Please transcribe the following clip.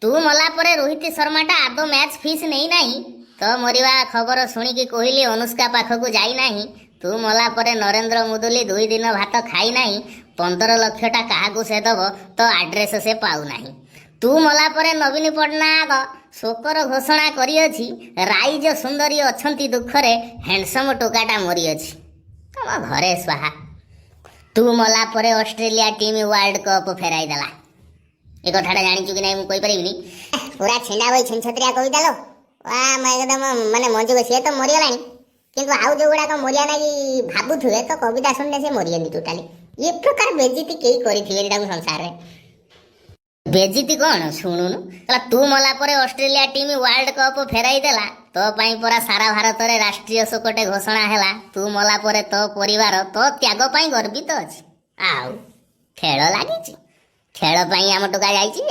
तू मला परे रोहित शर्माटा आदो मैच फीस नहीं नाही तो मरिवा खबर शुणिकी कहली अनुष्का पाखक जाई नाही तू मला परे नरेंद्र मुदुली 2 दिन भात खाई नाही 15 लक्षटा काहाकू से दब तो आड्रेस से पाऊ नाही तू मला परे नवीन पट्टनायक शोकर घोषणा करिअछि राइज सुंदरी अछंती दुखरे हैंडसम टोकाटा मरिअछि तम घरे स्वाहा तू मला परे ऑस्ट्रेलिया टीम वर्ल्ड कप फेराई देला ए कथाटा जानिछु कि नहीं मु कहि परिबिनी पूरा छेंडा भाई छेंछत्रिया कहि देलो वाह मैं एकदम माने मंजू से तो मरिगलानी किंतु आउ जो गुडा मरिया नागी भाबुथुए तो कविता सुनने से मरियनी टोटाली ये प्रकार बेइज्जती केही करिथिबे ताको संसार रे बेजिति कौन शुणुनु तू मला परे ऑस्ट्रेलिया टीम वर्ल्ड कप फेराई देला तो पाई परा सारा भारत रे राष्ट्रीय शोकटे घोषणा हैला तू मला परे तो परिवार तो त्याग पाई गर्वित अछि आउ खेल लागिछि खेल पाई आम टोका जाइछि